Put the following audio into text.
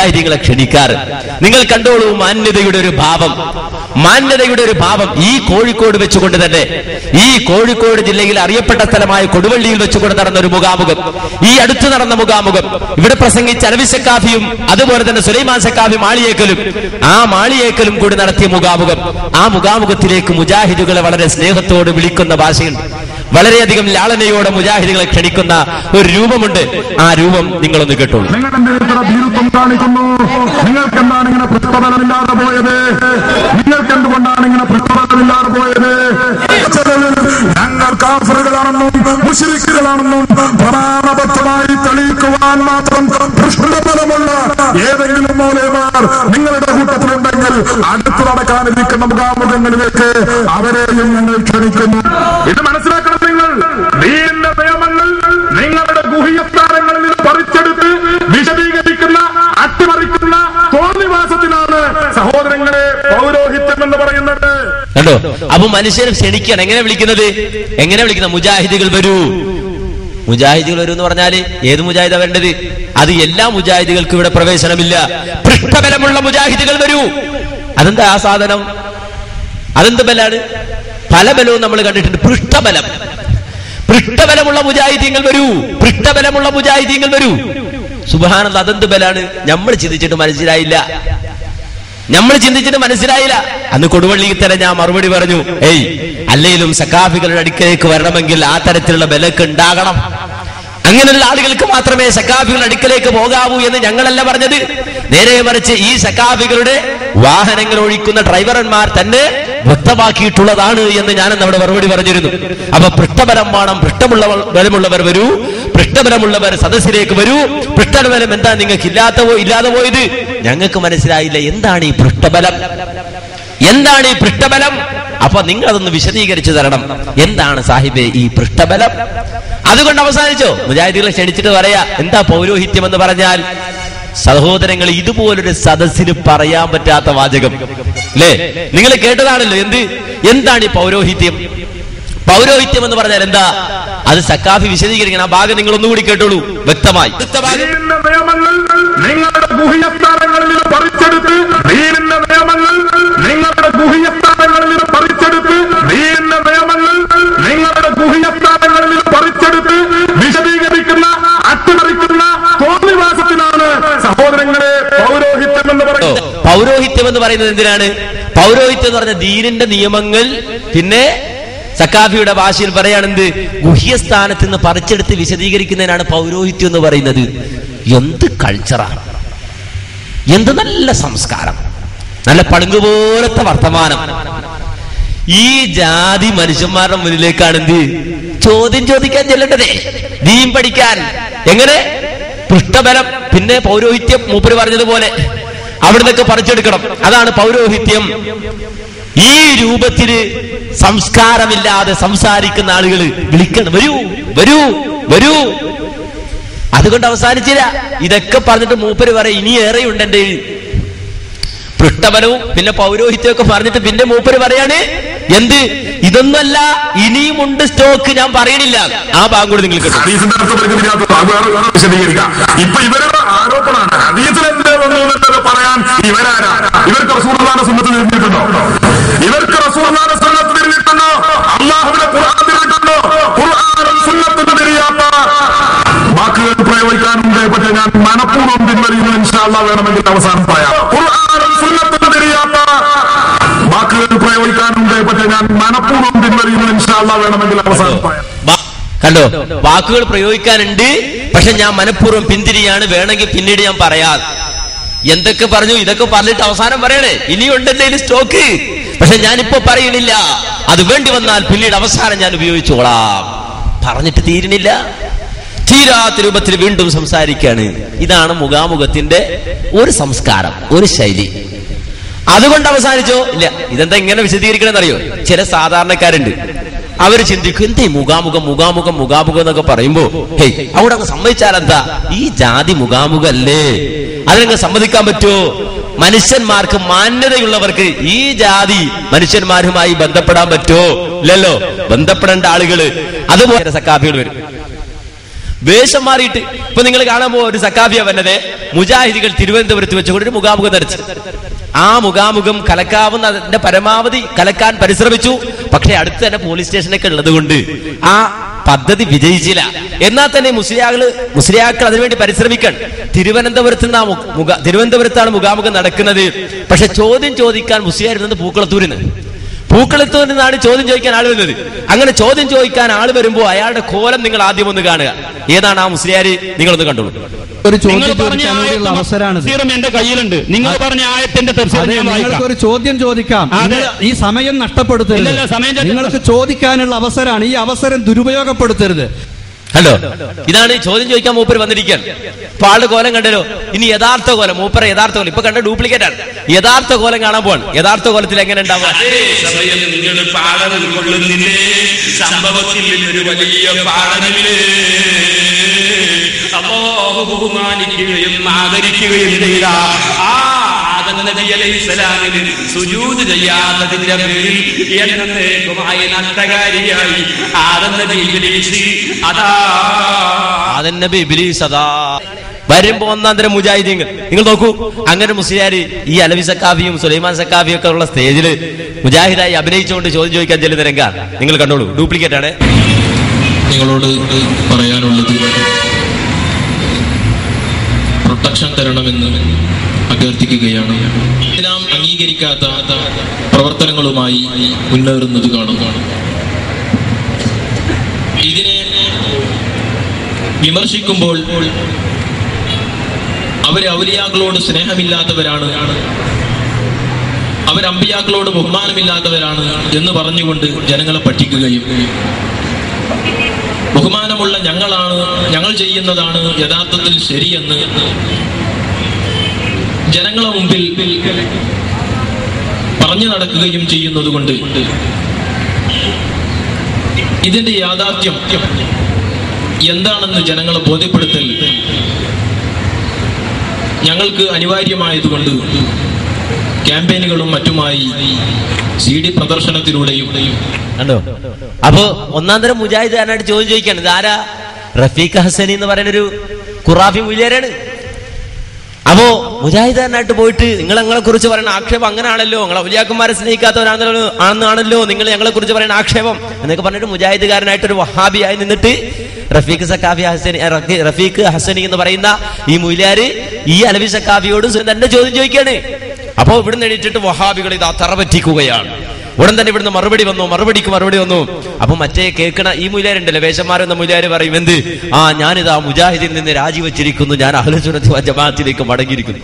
മുജാഹിദീങ്ങളെ ക്ഷണിക്കാറ്. നിങ്ങൾ കണ്ടോളൂ, മാന്യതയുടെ ഒരു ഭാവം, മാന്യതയുടെ ഒരു ഭാവം. ഈ കോഴിക്കോട് വെച്ചുകൊണ്ട് തന്നെ, ഈ കോഴിക്കോട് ജില്ലയിൽ അറിയപ്പെട്ട സ്ഥലമായ കൊടുവള്ളിയിൽ വെച്ചുകൊണ്ട് നടന്ന ഒരു മുഖാമുഖം, ഈ അടുത്ത് നടന്ന മുഖാമുഖം, ഇവിടെ പ്രസംഗിച്ച അലവി സക്കാഫിയും അതുപോലെ തന്നെ സുലൈമാൻ സക്കാഫി മാളിയേക്കലും, ആ മാളിയേക്കലും കൂടി നടത്തിയ മുഖാമുഖം, ആ മുഖാമുഖത്തിലേക്ക് മുജാഹിദുകളെ വളരെ സ്നേഹത്തോട് വിളിക്കുന്ന ഭാഷയുണ്ട്. വളരെയധികം ലാളനയോടെ മുജാഹിദുകളെ ക്ഷണിക്കുന്ന ഒരു രൂപമുണ്ട്. ആ രൂപം നിങ്ങളൊന്ന് കേട്ടോളൂ. കാണിക്കുന്നു. നിങ്ങൾക്ക് എന്താണ് ഇങ്ങനെ പ്രശ്നബലമില്ലാതെ പോയത്? നിങ്ങൾക്ക് എന്തുകൊണ്ടാണ് ഇങ്ങനെ പ്രശ്നബലമില്ലാതെ പോയത്? ഞങ്ങൾ കാഫറുകളാണെന്നും മുശ്രിക്കുകളാണെന്നും പ്രമാണബദ്ധമായി തെളിയിക്കുവാൻ മാത്രം പ്രശ്നബലമുള്ള ഏതെങ്കിലും മൗലവിമാർ നിങ്ങളുടെ കൂട്ടത്തിലുണ്ടെങ്കിൽ അടുത്തു നടക്കാനിരിക്കുന്ന മുഖാമുഖങ്ങളിലേക്ക് അവരെയും ഞങ്ങൾ ക്ഷണിക്കുന്നു. ഇത് മനസ്സിലാക്കണം. നിങ്ങൾ ദീനിന്റെ നിയമങ്ങൾ നിങ്ങളുടെ ഗുഹ്യസ്ഥാനങ്ങളിൽ നിന്ന് പറിച്ചെടുത്ത് വിശദീകരിക്കുന്ന, അട്ടിമറിക്കുന്ന തോന്നിവാസത്തിനാണ് സഹോദരങ്ങളെ പൗരോഹിത്യം എന്ന് പറയുന്നത്. കണ്ടോ? അപ്പൊ മനുഷ്യരെ ക്ഷണിക്കണം. എങ്ങനെ വിളിക്കുന്നത്? എങ്ങനെ വിളിക്കുന്നത്? മുജാഹിദുകൾ വരൂ. മുജാഹിദുകൾ വരൂ എന്ന് പറഞ്ഞാല് ഏത് മുജാഹിദാ വരേണ്ടത്? അത് എല്ലാ മുജാഹിദുകൾക്കും ഇവിടെ പ്രവേശനമില്ല. പൃഷ്ഠബലമുള്ള മുജാഹിദുകൾ വരൂ. അതെന്താ ആ സാധനം? അതെന്ത് ബലാണ്? പല ബലവും നമ്മൾ കണ്ടിട്ടുണ്ട്. പൃഷ്ഠബലം. പൃഷ്ഠബലമുള്ള മുജാഹിദീങ്ങൾ വരൂ. പൃഷ്ഠബലമുള്ള മുജാഹിദീങ്ങൾ വരൂ. സുബ്ഹാനല്ലാഹ്, അതെന്ത് ബലാണ്? നമ്മൾ ചിന്തിച്ചിട്ട് മനസ്സിലായില്ല. നമ്മൾ ചിന്തിച്ചിട്ട് മനസ്സിലായില്ല. അന്ന് കൊടുവള്ളിയിൽ തന്നെ ഞാൻ മറുപടി പറഞ്ഞു, ഏയ് അല്ലെങ്കിലും സക്കാഫികളുടെ അടുക്കലേക്ക് വരണമെങ്കിൽ ആ തരത്തിലുള്ള ബലക്ക് ഉണ്ടാകണം. അങ്ങനെയുള്ള ആളുകൾക്ക് മാത്രമേ സക്കാഫികളുടെ അടുക്കലേക്ക് പോകാവൂ എന്ന് ഞങ്ങളല്ല പറഞ്ഞത്. നേരെ മറിച്ച് ഈ സക്കാഫികളുടെ വാഹനങ്ങൾ ഒഴിക്കുന്ന ഡ്രൈവർമാർ തന്നെ വ്യക്തമാക്കിയിട്ടുള്ളതാണ് എന്ന് ഞാനെന്ന് അവിടെ മറുപടി പറഞ്ഞിരുന്നു. അപ്പൊ പൃഷ്ഠബലം വേണം. പൃഷ്ഠബലമുള്ളവർ വരൂ. പൃഷ്ഠബലമുള്ളവർ സദസ്സിലേക്ക് വരൂ. പൃഷ്ഠബലം എന്താ നിങ്ങൾക്ക് ഇല്ലാതെ പോയത്? ഞങ്ങൾക്ക് മനസ്സിലായില്ല. എന്താണ് ഈ പൃഷ്ഠബലം? എന്താണ് ഈ പൃഷ്ഠബലം? അപ്പൊ നിങ്ങൾ അതൊന്ന് വിശദീകരിച്ചു തരണം. എന്താണ് സാഹിബേ ഈ പൃഷ്ഠബലം? അതുകൊണ്ട് അവസാനിച്ചോ? മുജാഹിദുകളെ ക്ഷണിച്ചിട്ട് പറയാ എന്താ പൗരോഹിത്യം എന്ന് പറഞ്ഞാൽ? സഹോദരങ്ങൾ, ഇതുപോലൊരു സദസ്സിന് പറയാൻ പറ്റാത്ത വാചകം അല്ലേ? നിങ്ങൾ കേട്ടതാണല്ലോ. എന്താണ് ഈ പൗരോഹിത്യം? പൗരോഹിത്യം എന്ന് പറഞ്ഞാൽ എന്താ? അത് സക്കാഫി വിശദീകരിക്കണം. ആ ഭാഗം നിങ്ങൾ ഒന്നുകൂടി കേട്ടോളൂ വ്യക്തമായി. നിങ്ങളുടെ ഗുഹ്യസ്ഥാനങ്ങളിൽ നിന്ന് പറിച്ചെടുത്ത് ദീനിന്റെ നിയമങ്ങൾ നിങ്ങളുടെ ഗുഹ്യസ്ഥാനങ്ങളിൽ നിന്ന് പറിച്ചെടുത്ത് ദീനിന്റെ നിയമങ്ങൾ നിങ്ങളുടെ ഗുഹ്യസ്ഥാനങ്ങളിൽ നിന്ന് പറിച്ചെടുത്ത് വിശദീകരിക്കുന്ന, അട്ടിമറിക്കുന്ന തോന്നിവാസത്തിനാണ് സഹോദരങ്ങളെ പൗരോഹിത്യം എന്ന് പറയുന്നത്. പൗരോഹിത്യം എന്ന് പറയുന്നത് എന്തിനാണ്? പൗരോഹിത്യം എന്ന് പറഞ്ഞ ദീനിന്റെ നിയമങ്ങൾ പിന്നെ സക്കാഫിയുടെ ഭാഷയിൽ പറയാണെന്ത്? ഗുഹ്യസ്ഥാനത്ത് നിന്ന് പറിച്ചെടുത്ത് വിശദീകരിക്കുന്നതിനാണ് പൗരോഹിത്യം എന്ന് പറയുന്നത്. എന്ത് കൾച്ചറാണ്! എന്ത് നല്ല സംസ്കാരം! നല്ല പളുങ്കുപോലത്തെ വർത്തമാനം! ഈ ജാതി മനുഷ്യന്മാരുടെ മുന്നിലേക്കാണ് എന്ത് ചോദ്യം ചോദിക്കാൻ ചെല്ലേണ്ടതേ, ദീൻ പഠിക്കാൻ. എങ്ങനെ? പൃഷ്ഠബലം പിന്നെ പൗരോഹിത്യം മൂപ്പര് പറഞ്ഞതുപോലെ അവിടുന്നൊക്കെ പറിച്ചെടുക്കണം. അതാണ് പൗരോഹിത്യം. ഈ രൂപത്തിന് സംസ്കാരമില്ലാതെ സംസാരിക്കുന്ന ആളുകൾ വിളിക്കണം, വരൂ വരൂ വരൂ. അതുകൊണ്ട് അവസാനിച്ചില്ല. ഇതൊക്കെ പറഞ്ഞിട്ട് മൂപ്പര് പറയും ഇനി ഏറെയുണ്ട് എന്റെ പൃഷ്ഠബലവും പിന്നെ പൗരോഹിത്യമൊക്കെ പറഞ്ഞിട്ട് പിന്നെ മൂപ്പര് പറയാണ് എന്ത്? ഇതൊന്നല്ല, ഇനിയുമുണ്ട് സ്റ്റോക്ക്, ഞാൻ പറയണില്ല. ആ ഭാഗം കൂടി നിങ്ങൾ കേട്ടോ. ഇപ്പൊ ഇവരുടെ ആരോപണമാണ് പറയാൻ ഇവരാരാ? ഇവർക്ക് റസൂലുള്ളാഹിന്റെ സുന്നത്ത് തിരിഞ്ഞിട്ടുണ്ടോ? ഇവർക്ക് റസൂലുള്ളാഹിന്റെ സുന്നത്ത് തിരിഞ്ഞിട്ടുണ്ടോ? അല്ലാഹുവിന്റെ ഖുർആൻ തിരിഞ്ഞിട്ടുണ്ടോ? ഖുർആനും സുന്നത്തും തിരിയാത്ത വാക്കുകൾ പ്രയോഗിക്കാനുണ്ട്. പക്ഷെ ഞാൻ മനഃപൂർവ്വം പിൻവലിയുന്നു. ഇൻഷാ അല്ലാഹ് വേണമെങ്കിൽ അവസാനം പറയാം. ഖുർആനും സുന്നത്തും തിരിയാത്ത വാക്കുകൾ പ്രയോഗിക്കാനുണ്ട്. പക്ഷെ ഞാൻ മനഃപൂർവ്വം പിൻവലിയുന്നു. ഇൻഷാ അല്ലാഹ് വേണമെങ്കിൽ അവസാനം പറയാം. കണ്ടോ? വാക്കുകൾ പ്രയോഗിക്കാനുണ്ട്, പക്ഷെ ഞാൻ മനഃപൂർവ്വം പിന്തിരിയാണ്, വേണമെങ്കിൽ പിന്നീട് ഞാൻ പറയാം. എന്തൊക്കെ പറഞ്ഞു? ഇതൊക്കെ പറഞ്ഞിട്ട് അവസാനം പറയണേ ഇനിയുണ്ട് എന്റെ സ്റ്റോക്ക്, പക്ഷെ ഞാനിപ്പോ പറയണില്ല. അത് വേണ്ടി വന്നാൽ പിന്നീട് അവസാനം ഞാൻ ഉപയോഗിച്ചോളാം. പറഞ്ഞിട്ട് തീരുന്നില്ല. തീരാത്ത രൂപത്തിൽ വീണ്ടും സംസാരിക്കാണ്. ഇതാണ് മുഖാമുഖത്തിന്റെ ഒരു സംസ്കാരം, ഒരു ശൈലി. അതുകൊണ്ട് അവസാനിച്ചോ? ഇല്ല. ഇതെന്താ ഇങ്ങനെ വിശദീകരിക്കണമെന്നറിയോ? ചില സാധാരണക്കാരുണ്ട്, അവർ ചിന്തിക്കും എന്തേ മുഖാമുഖം മുഖാമുഖം മുഖാമുഖം എന്നൊക്കെ പറയുമ്പോ ഹേയ് അവിടെ അങ്ങ് സമ്മതിച്ചാൽ എന്താ? ഈ ജാതി മുഖാമുഖല്ലേ, അതിനങ്ങ് സമ്മതിക്കാൻ പറ്റുമോ? മനുഷ്യന്മാർക്ക് മാന്യതയുള്ളവർക്ക് ഈ ജാതി മനുഷ്യന്മാരുമായി ബന്ധപ്പെടാൻ പറ്റുമോ? ഇല്ലല്ലോ. ബന്ധപ്പെടേണ്ട ആളുകള് അതുപോലെ സക്കാഫികൾ വരും. വേഷം മാറിയിട്ട്. ഇപ്പൊ നിങ്ങൾ കാണാൻ പോകുന്ന ഒരു സക്കാഫിയ വന്നത് മുജാഹിദികൾ തിരുവനന്തപുരത്ത് വെച്ചുകൊണ്ട് ഒരു മുഖാമുഖം നടത്തി. ആ മുഖാമുഖം കലക്കാവുന്നതിന്റെ പരമാവധി കലക്കാൻ പരിശ്രമിച്ചു. പക്ഷെ അടുത്ത് തന്നെ പോലീസ് സ്റ്റേഷനൊക്കെ ഉള്ളത് കൊണ്ട് ആ പദ്ധതി വിജയിച്ചില്ല. എന്നാൽ തന്നെ മുസ്ലിയാക്കൾ അതിനുവേണ്ടി പരിശ്രമിക്കാൻ തിരുവനന്തപുരത്താണ് മുഖാമുഖം നടക്കുന്നത്. പക്ഷെ ചോദ്യം ചോദിക്കാൻ മുസ്ലിയാർ ഇരുന്നത് പൂക്കളത്തൂരിൽ നിന്നാണ് ചോദ്യം ചോദിക്കാൻ ആൾ വരുന്നത്. അങ്ങനെ ചോദ്യം ചോദിക്കാൻ ആൾ വരുമ്പോൾ അയാളുടെ കോലം നിങ്ങൾ ആദ്യം ഒന്ന് കാണുക. ഏതാണ് ആ മുസ്ലിയാർ? നിങ്ങളൊന്ന് കണ്ടോളൂ. ഒരു എന്റെ കയ്യിലുണ്ട്. നിങ്ങൾ പറഞ്ഞ ആയത്തിന്റെ ഒരു ചോദ്യം ചോദിക്കാം. ഈ സമയം നഷ്ടപ്പെടുത്തരുത്. നിങ്ങൾക്ക് ചോദിക്കാനുള്ള അവസരമാണ്. ഈ അവസരം ദുരുപയോഗപ്പെടുത്തരുത്. ഹലോ, ഇതാണ് ചോദ്യം ചോദിക്കാൻ മൂപ്പർ വന്നിരിക്കാൻ. ഇപ്പൊ ആളുടെ കോലം കണ്ടല്ലോ. ഇനി യഥാർത്ഥ കോലം, മൂപ്പര യഥാർത്ഥ കോലം ഇപ്പൊ കണ്ട ഡ്യൂപ്ലിക്കേറ്റ് ആണ്. യഥാർത്ഥ കോലം കാണാൻ പോവാണ്. യഥാർത്ഥ കോലത്തിൽ എങ്ങനെ ഉണ്ടാവുക? സംഭവത്തിൽ നിന്നൊരു വലിയ പാഠനമില്ലേ, അല്ലാഹു ബഹുമാനിക്കുകയും ആദരിക്കുകയും ചെയ്ത ആ ആദം നബി അലൈഹിസ്സലാമിന് സുജൂദ് ചെയ്യാത്തതിന്റെ പേരിൽ എന്നേക്കുമായി നഷ്ടകാരിയായി ആദം നബി ഇബ്ലീസ് അതാ വരുമ്പോ ഒന്നാന്തരം മുജാഹിദീങ്ങൾ. നിങ്ങൾ നോക്കൂ, അങ്ങനെ മുസ്ലിയാര് ഈ അലവി സക്കാഫിയും സുലൈമാൻ സക്കാഫിയും ഒക്കെ ഉള്ള സ്റ്റേജില് മുജാഹിദായി അഭിനയിച്ചുകൊണ്ട് ചോദ്യം ചോദിക്കാൻ ചെല്ലുന്ന രംഗം നിങ്ങൾ കണ്ടോളൂ. ഡ്യൂപ്ലിക്കേറ്റ് ആണ്. നിങ്ങളോട് പറയാനുള്ളത് പ്രൊട്ടക്ഷൻ തരണമെന്ന് അഭ്യർത്ഥിക്കുകയാണ്. ഇസ്ലാം അംഗീകരിക്കാത്ത പ്രവർത്തനങ്ങളുമായി മുന്നേറുന്നത് കാണുക. ഇതിനെ വിമർശിക്കുമ്പോൾ അവര് ഔലിയാക്കളോട് സ്നേഹമില്ലാത്തവരാണ്, അവർ അമ്പിയാക്കളോട് ബഹുമാനമില്ലാത്തവരാണ് എന്ന് പറഞ്ഞുകൊണ്ട് ജനങ്ങളെ പറ്റിക്കുകയും ബഹുമാനമുള്ള ഞങ്ങൾ ചെയ്യുന്നതാണ് യഥാർത്ഥത്തിൽ ശരിയെന്ന് ജനങ്ങളെ മുമ്പിൽ പറഞ്ഞു നടക്കുകയും ചെയ്യുന്നത് കൊണ്ട് ഇതിന്റെ യാഥാർത്ഥ്യം എന്താണെന്ന് ജനങ്ങളെ ബോധ്യപ്പെടുത്തൽ ഞങ്ങൾക്ക് അനിവാര്യമായതുകൊണ്ട് ക്യാമ്പയിനുകളും മറ്റുമായി CD പ്രദർശനത്തിലൂടെയും കണ്ടോ. അപ്പൊ ഒന്നാം തരം മുജാഹിദാനായിട്ട് ചോദ്യം ചോദിക്കാണ്. ഇതാരാ? റഫീഖ് ഹസനി എന്ന് പറയുന്നൊരു ഖുറാഫി മുജാഹിദാണ്. അപ്പോ മുജാഹിദാനായിട്ട് പോയിട്ട് നിങ്ങളെ കുറിച്ച് പറയുന്ന ആക്ഷേപം അങ്ങനെയാണല്ലോ, നിങ്ങൾ ഔലിയാക്കന്മാരെ സ്നേഹിക്കാത്തവരാണെന്നാണല്ലോ നിങ്ങൾ ഞങ്ങളെ കുറിച്ച് പറയുന്ന ആക്ഷേപം എന്നൊക്കെ പറഞ്ഞിട്ട് മുജാഹിദുകാരനായിട്ട് ഒരു വഹാബിയായി നിന്നിട്ട് റഫീഖ് ഹസനി എന്ന് പറയുന്ന ഈ മുയിലാര് ഈ അലവി സക്കാഫിയോട് തന്നെ ചോദ്യം ചോദിക്കാണ്. അപ്പോ ഇവിടുന്ന് എണീറ്റിട്ട് വഹാബികൾ ഇതാ തറ പറ്റിക്കുകയാണ്. ഉടൻ തന്നെ ഇവിടുന്ന് മറുപടിക്ക് മറുപടി വന്നു. അപ്പൊ മറ്റേ കേൾക്കണ ഈ മുയിലാരുണ്ടല്ലോ, വേഷന്മാരെന്ന മുയിലാര് പറയും, എന്ത് ഞാനിതാ മുജാഹിദിൽ നിന്ന് രാജിവെച്ചിരിക്കുന്നു, ഞാൻ അഹ്ലുസുന്നത്തി വൽ ജമാഅത്തിലേക്ക് മടങ്ങിയിരിക്കുന്നു.